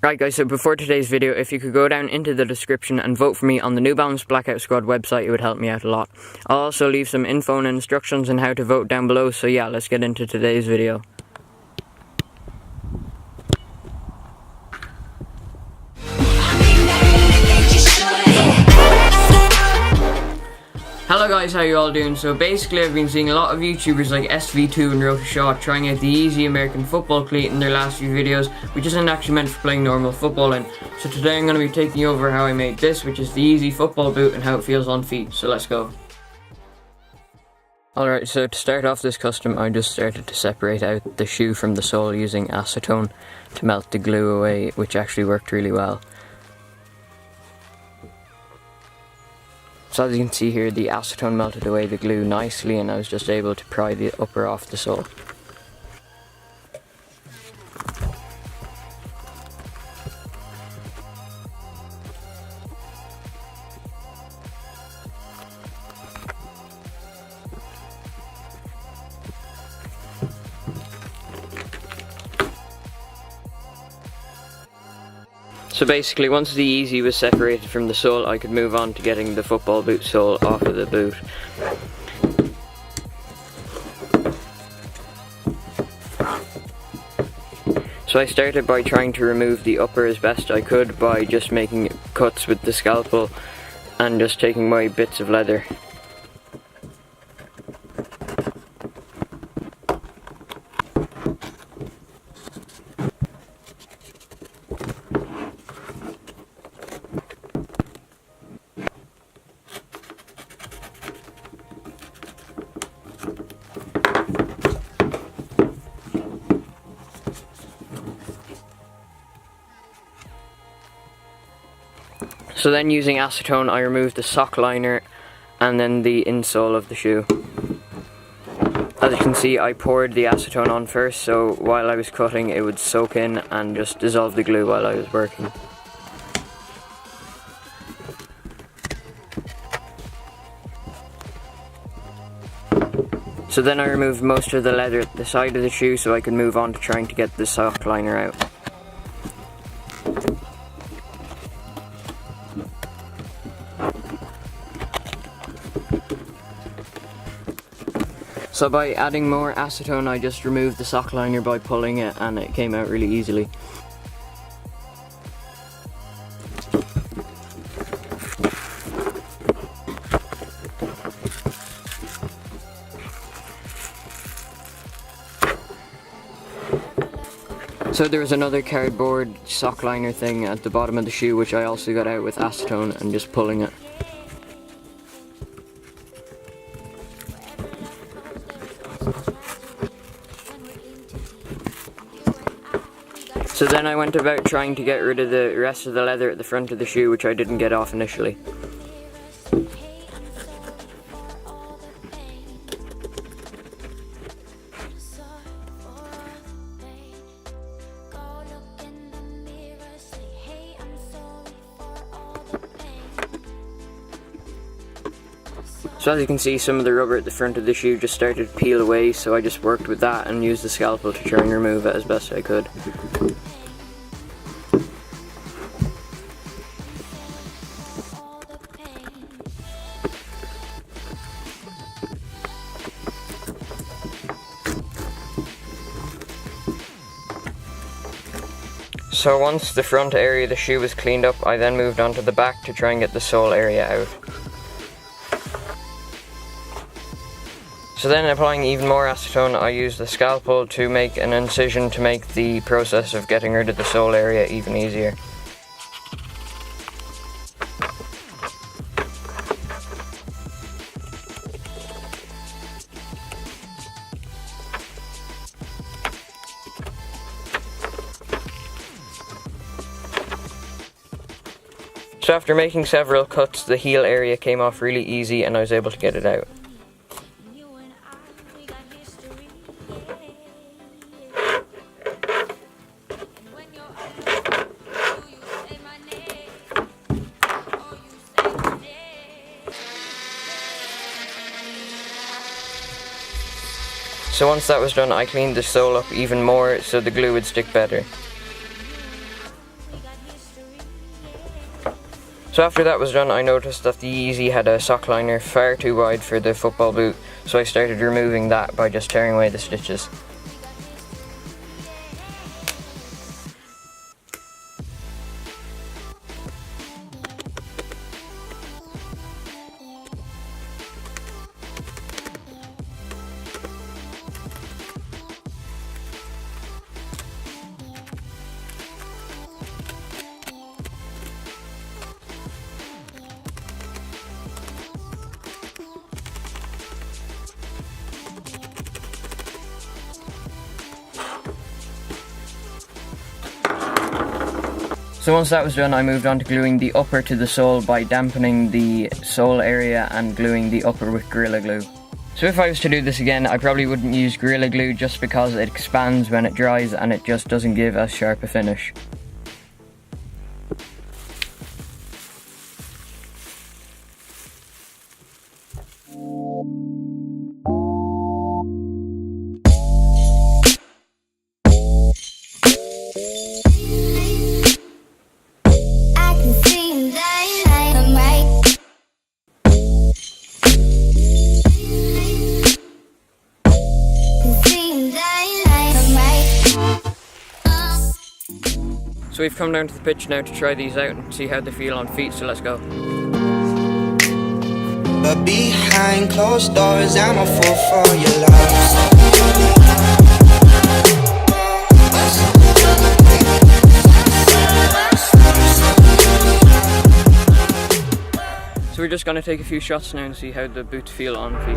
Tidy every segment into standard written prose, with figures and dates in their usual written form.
Right guys, so before today's video, if you could go down into the description and vote for me on the New Balance Blackout Squad website, it would help me out a lot. I'll also leave some info and instructions on how to vote down below, so yeah, let's get into today's video. Hello guys, how you all doing? So basically I've been seeing a lot of YouTubers like SV2 and Rotashot trying out the Yeezy American football cleat in their last few videos, which isn't actually meant for playing normal football in. So today I'm going to be taking you over how I made this, which is the Yeezy football boot and how it feels on feet. So let's go. Alright, so to start off this custom, I just started to separate out the shoe from the sole using acetone to melt the glue away, which actually worked really well. So as you can see here, the acetone melted away the glue nicely and I was just able to pry the upper off the sole. So basically, once the Yeezy was separated from the sole, I could move on to getting the football boot sole off of the boot. So I started by trying to remove the upper as best I could by just making cuts with the scalpel and just taking my bits of leather. So then using acetone I removed the sock liner and then the insole of the shoe. As you can see, I poured the acetone on first, so while I was cutting it would soak in and just dissolve the glue while I was working. So then I removed most of the leather at the side of the shoe so I could move on to trying to get the sock liner out. So by adding more acetone I just removed the sock liner by pulling it and it came out really easily. So there was another cardboard sock liner thing at the bottom of the shoe which I also got out with acetone and just pulling it. So then I went about trying to get rid of the rest of the leather at the front of the shoe, which I didn't get off initially. So as you can see, some of the rubber at the front of the shoe just started to peel away, so I just worked with that and used the scalpel to try and remove it as best I could. So once the front area of the shoe was cleaned up, I then moved on to the back to try and get the sole area out. So then, applying even more acetone, I used the scalpel to make an incision to make the process of getting rid of the sole area even easier. So after making several cuts, the heel area came off really easy and I was able to get it out. So once that was done, I cleaned the sole up even more so the glue would stick better. So after that was done, I noticed that the Yeezy had a sock liner far too wide for the football boot, so I started removing that by just tearing away the stitches. So once that was done, I moved on to gluing the upper to the sole by dampening the sole area and gluing the upper with Gorilla Glue. So if I was to do this again, I probably wouldn't use Gorilla Glue just because it expands when it dries and it just doesn't give as sharp a finish. So we've come down to the pitch now to try these out and see how they feel on feet, so let's go. But behind closed doors, I'm a fool for your love. So we're just going to take a few shots now and see how the boots feel on feet.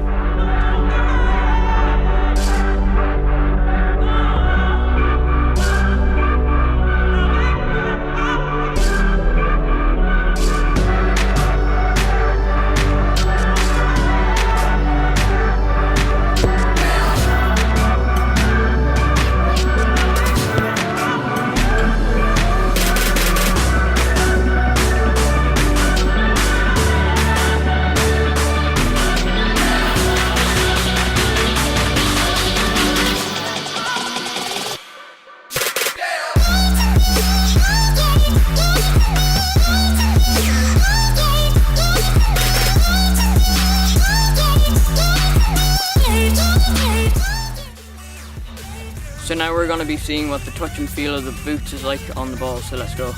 So now we're going to be seeing what the touch and feel of the boots is like on the ball, so let's go.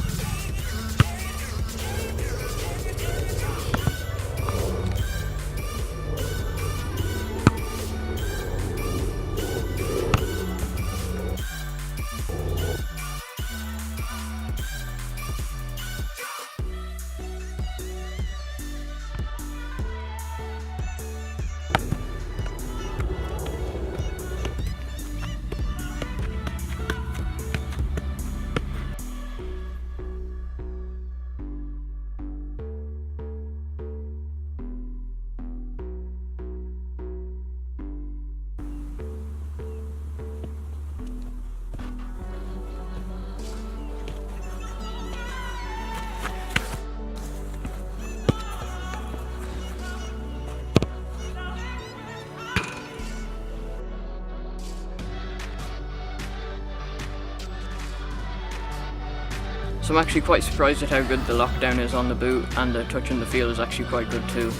So I'm actually quite surprised at how good the lockdown is on the boot, and the touch and the feel is actually quite good too.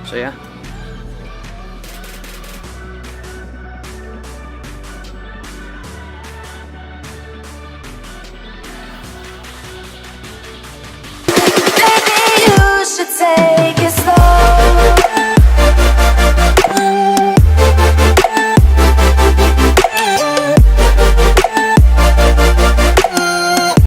So yeah.